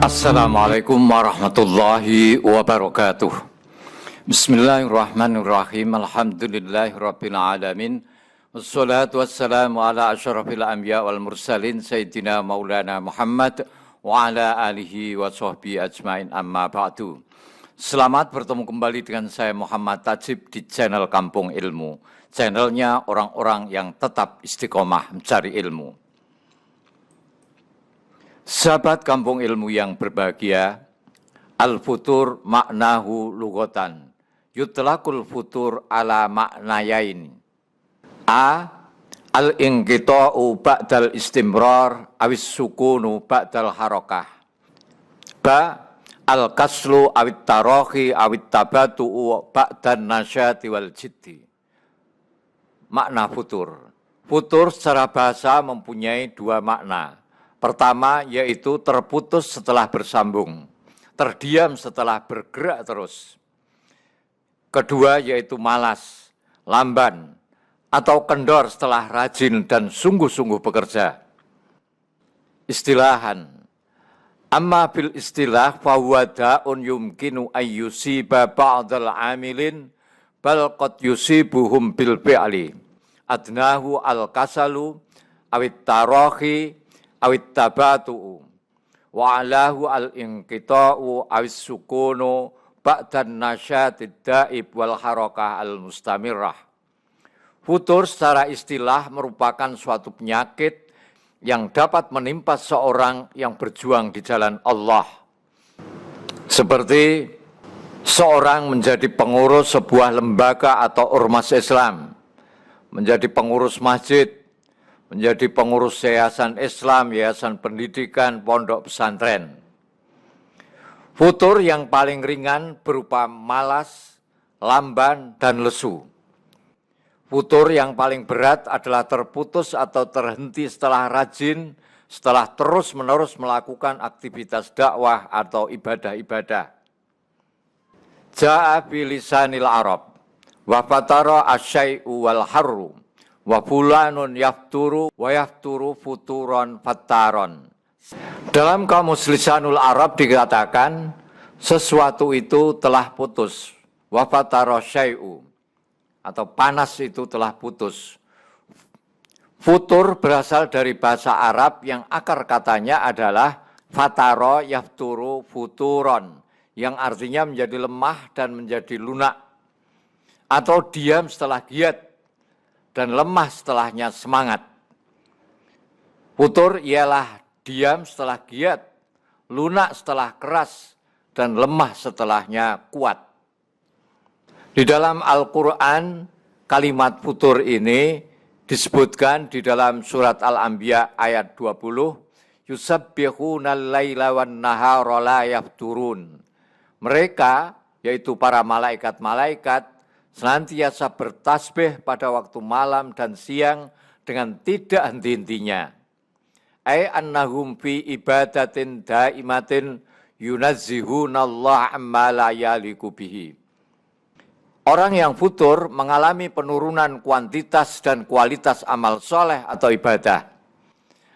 Assalamualaikum warahmatullahi wabarakatuh. Bismillahirrahmanirrahim. Alhamdulillahirabbil alamin. Wassalatu wassalamu ala asyrafil anbiya wal mursalin sayyidina Maulana Muhammad wa ala alihi wa sahbihi ajmain, amma ba'du. Selamat bertemu kembali dengan saya Muhammad Tajib di channel Kampung Ilmu. Channelnya orang-orang yang tetap istiqomah mencari ilmu. Sahabat Kampung Ilmu yang berbahagia, al-futur maknahu lughatan. Yutlaqul futur ala maknayain. A. Al-inqita'u ba'dal istimrar awis sukunu ba'dal harakah. B. Al-kaslu awit tarahi awit tabatu'u ba'dan nasyati wal jiddi. Makna futur. Futur secara bahasa mempunyai dua makna. Pertama yaitu terputus setelah bersambung, terdiam setelah bergerak terus. Kedua yaitu malas, lamban, atau kendor setelah rajin dan sungguh-sungguh bekerja. Istilahan. Amma bil istilah fahuwa da'un yumkinu ayyusiba ba'dal amilin bal qad yusibuhum bil fi'li. Adnahu al-kasalu awit tarahi awit tabatu'u wa alahu al-inqita'u awis sukunu ba'dan nasyatid da'ib wal harakah al-mustamirrah. Futur secara istilah merupakan suatu penyakit yang dapat menimpa seorang yang berjuang di jalan Allah. Seperti seorang menjadi pengurus sebuah lembaga atau ormas Islam, menjadi pengurus masjid, menjadi pengurus yayasan Islam, yayasan pendidikan, pondok pesantren. Futur yang paling ringan berupa malas, lamban, dan lesu. Futur yang paling berat adalah terputus atau terhenti setelah rajin, setelah terus-menerus melakukan aktivitas dakwah atau ibadah-ibadah. Ja'a bilisanil Arab, wa fatara asyai'u wal harru, wa fulanun yafturu wa yafturu futuron fattaron. Dalam kamus lisanul Arab dikatakan sesuatu itu telah putus, wa fatara syai'u, atau panas itu telah putus. Futur berasal dari bahasa Arab yang akar katanya adalah fataro yafturu futuron, yang artinya menjadi lemah dan menjadi lunak, atau diam setelah giat dan lemah setelahnya semangat. Futur ialah diam setelah giat, lunak setelah keras, dan lemah setelahnya kuat. Di dalam Al-Quran, kalimat futur ini disebutkan di dalam surat Al-Anbiya ayat 20, yusabbihunal laila wan nahara la yafturun. Mereka, yaitu para malaikat-malaikat, senantiasa bertasbih pada waktu malam dan siang dengan tidak henti-hentinya. Ai annahum fi ibadatin daimatin yunazzihunallah amma la yaliku bihi. Orang yang futur mengalami penurunan kuantitas dan kualitas amal soleh atau ibadah.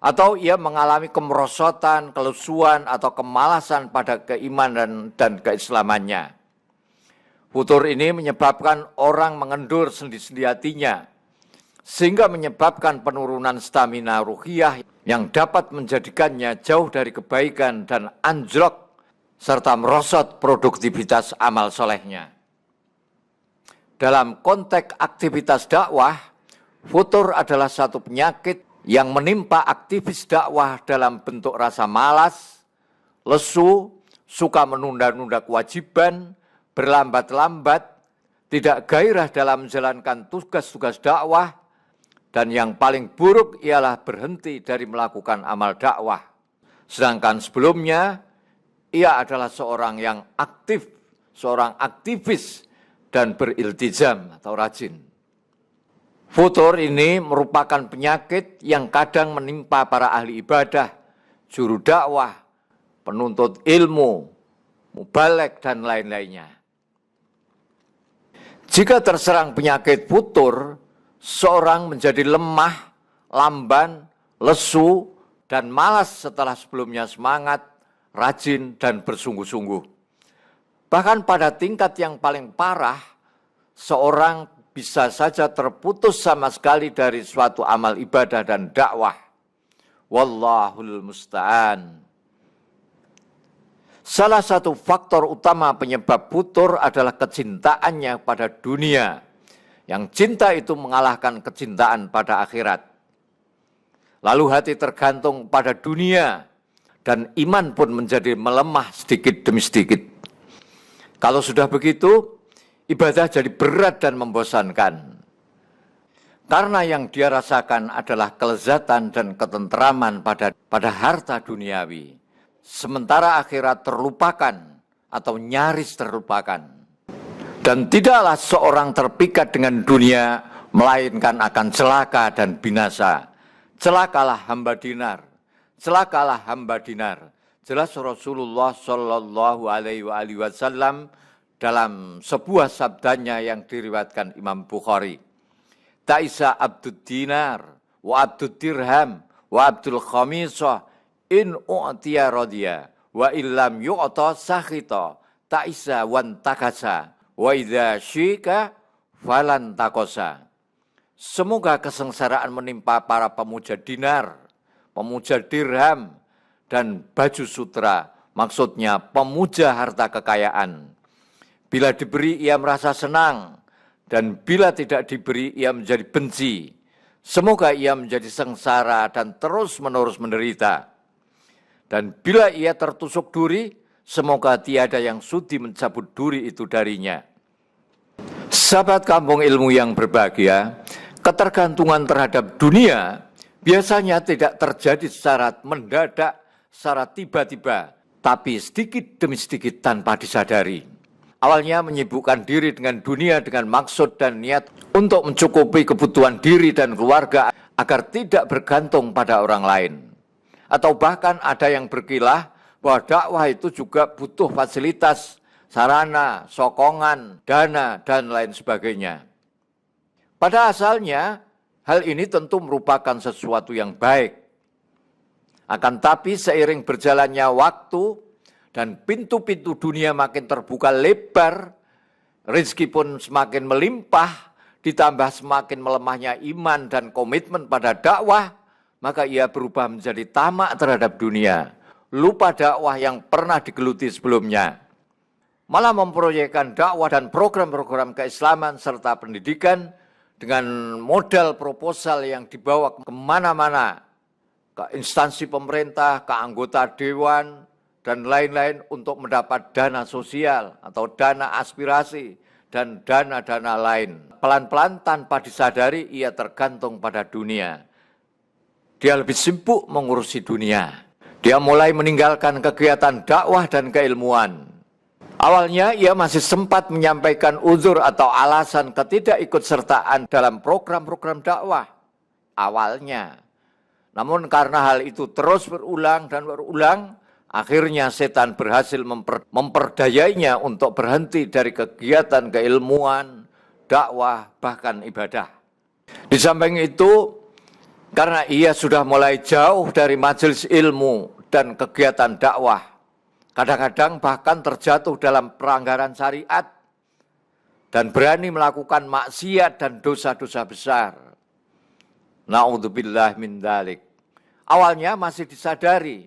Atau ia mengalami kemerosotan, kelesuan, atau kemalasan pada keimanan dan keislamannya. Futur ini menyebabkan orang mengendur sendi-sendi hatinya, sehingga menyebabkan penurunan stamina ruhiyah yang dapat menjadikannya jauh dari kebaikan dan anjlok, serta merosot produktivitas amal solehnya. Dalam konteks aktivitas dakwah, futur adalah satu penyakit yang menimpa aktivis dakwah dalam bentuk rasa malas, lesu, suka menunda-nunda kewajiban, berlambat-lambat, tidak gairah dalam menjalankan tugas-tugas dakwah, dan yang paling buruk ialah berhenti dari melakukan amal dakwah. Sedangkan sebelumnya, ia adalah seorang yang aktif, seorang aktivis, dan beriltizam atau rajin. Futur ini merupakan penyakit yang kadang menimpa para ahli ibadah, juru dakwah, penuntut ilmu, mubalek, dan lain-lainnya. Jika terserang penyakit futur, seorang menjadi lemah, lamban, lesu, dan malas setelah sebelumnya semangat, rajin, dan bersungguh-sungguh. Bahkan pada tingkat yang paling parah, seorang bisa saja terputus sama sekali dari suatu amal ibadah dan dakwah. Wallahul musta'an. Salah satu faktor utama penyebab futur adalah kecintaannya pada dunia. Yang cinta itu mengalahkan kecintaan pada akhirat. Lalu hati tergantung pada dunia dan iman pun menjadi melemah sedikit demi sedikit. Kalau sudah begitu, ibadah jadi berat dan membosankan. Karena yang dia rasakan adalah kelezatan dan ketenteraman pada harta duniawi. Sementara akhirat terlupakan atau nyaris terlupakan. Dan tidaklah seorang terpikat dengan dunia, melainkan akan celaka dan binasa. Celakalah hamba dinar, celakalah hamba dinar. Jelas Rasulullah Shallallahu Alaihi Wasallam dalam sebuah sabdanya yang diriwayatkan Imam Bukhari. Ta'isa abdud dinar, wa abdud dirham, wa abdul khamisah, in u'tiya radiyah, wa illam yu'ta sakhita, ta'isa wan takasa, wa idza syika falan takosa. Semoga kesengsaraan menimpa para pemuja dinar, pemuja dirham, dan baju sutra, maksudnya pemuja harta kekayaan. Bila diberi ia merasa senang, dan bila tidak diberi ia menjadi benci. Semoga ia menjadi sengsara dan terus-menerus menderita. Dan bila ia tertusuk duri, semoga tiada yang sudi mencabut duri itu darinya. Sahabat kampung ilmu yang berbahagia, ketergantungan terhadap dunia biasanya tidak terjadi secara mendadak, secara tiba-tiba, tapi sedikit demi sedikit tanpa disadari. Awalnya menyibukkan diri dengan dunia dengan maksud dan niat untuk mencukupi kebutuhan diri dan keluarga agar tidak bergantung pada orang lain. Atau bahkan ada yang berkilah bahwa dakwah itu juga butuh fasilitas, sarana, sokongan, dana, dan lain sebagainya. Pada asalnya, hal ini tentu merupakan sesuatu yang baik. Akan tapi seiring berjalannya waktu, dan pintu-pintu dunia makin terbuka lebar, rezeki pun semakin melimpah, ditambah semakin melemahnya iman dan komitmen pada dakwah, maka ia berubah menjadi tamak terhadap dunia, lupa dakwah yang pernah digeluti sebelumnya. Malah memproyekkan dakwah dan program-program keislaman serta pendidikan dengan modal proposal yang dibawa kemana-mana, ke instansi pemerintah, ke anggota dewan, dan lain-lain untuk mendapat dana sosial atau dana aspirasi dan dana-dana lain. Pelan-pelan tanpa disadari ia tergantung pada dunia. Dia lebih sibuk mengurusi dunia. Dia mulai meninggalkan kegiatan dakwah dan keilmuan. Awalnya ia masih sempat menyampaikan uzur atau alasan ketidakikutsertaan dalam program-program dakwah. Awalnya. Namun karena hal itu terus berulang dan berulang, akhirnya setan berhasil memperdayainya untuk berhenti dari kegiatan keilmuan, dakwah, bahkan ibadah. Di samping itu, karena ia sudah mulai jauh dari majelis ilmu dan kegiatan dakwah, kadang-kadang bahkan terjatuh dalam pelanggaran syariat dan berani melakukan maksiat dan dosa-dosa besar. Na'udzubillah min dzalik. Awalnya masih disadari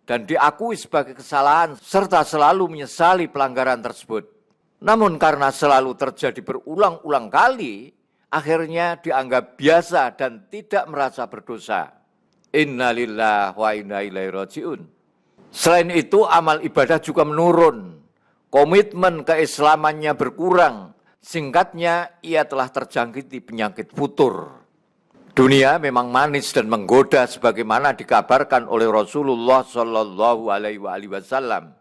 dan diakui sebagai kesalahan serta selalu menyesali pelanggaran tersebut. Namun karena selalu terjadi berulang-ulang kali, akhirnya dianggap biasa dan tidak merasa berdosa. Innalillahi wa inna ilaihi raji'un. Selain itu, amal ibadah juga menurun. Komitmen keislamannya berkurang. Singkatnya, ia telah terjangkiti penyakit futur. Dunia memang manis dan menggoda sebagaimana dikabarkan oleh Rasulullah Shallallahu Alaihi Wasallam.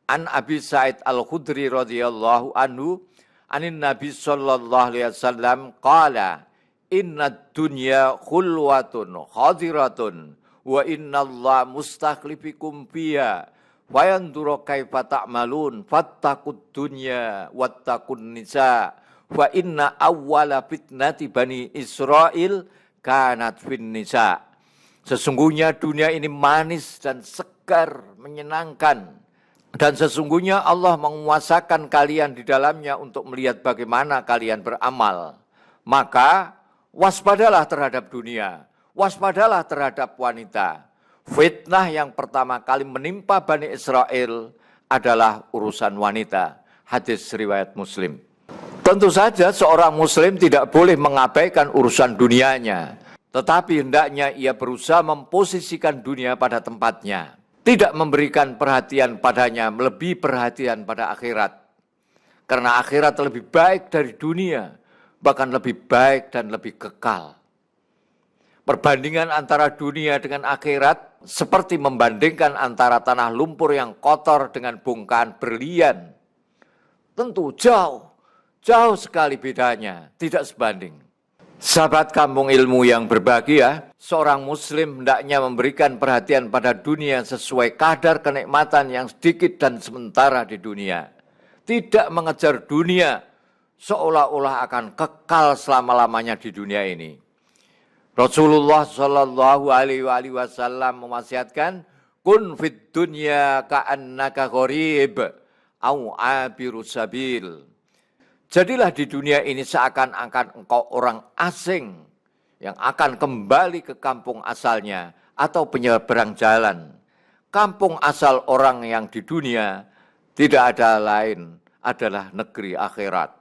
An Abi Sa'id Al-Khudri radhiyallahu anhu, anin Nabi Shallallahu Alaihi Wasallam qala, inna dunya khulwatun khadiratun wa inna Allah mustakhlifikum fiha wa yanzuru kaifa ta'malun fattaqud dunya wattaqun nisa wa inna awwala fitnati bani Israil kanat fin nisa. Sesungguhnya dunia ini manis dan segar segar, menyenangkan. Dan sesungguhnya Allah menguasakan kalian di dalamnya untuk melihat bagaimana kalian beramal. Maka waspadalah terhadap dunia, waspadalah terhadap wanita. Fitnah yang pertama kali menimpa Bani Israel adalah urusan wanita. Hadis riwayat Muslim. Tentu saja seorang Muslim tidak boleh mengabaikan urusan dunianya. Tetapi hendaknya ia berusaha memposisikan dunia pada tempatnya. Tidak memberikan perhatian padanya, melebihi perhatian pada akhirat. Karena akhirat lebih baik dari dunia, bahkan lebih baik dan lebih kekal. Perbandingan antara dunia dengan akhirat seperti membandingkan antara tanah lumpur yang kotor dengan bongkahan berlian. Tentu jauh sekali bedanya, tidak sebanding. Sahabat kampung ilmu yang berbahagia, seorang muslim hendaknya memberikan perhatian pada dunia sesuai kadar kenikmatan yang sedikit dan sementara di dunia. Tidak mengejar dunia seolah-olah akan kekal selama-lamanya di dunia ini. Rasulullah Shallallahu Alaihi Wasallam mewasiatkan, kun fid dunya ka'annaka gharib au abiru sabil. Jadilah di dunia ini seakan-akan engkau orang asing yang akan kembali ke kampung asalnya atau penyeberang jalan. Kampung asal orang yang di dunia tidak ada lain adalah negeri akhirat.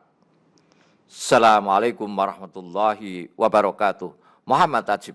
Assalamualaikum warahmatullahi wabarakatuh. Muhammad Ajib.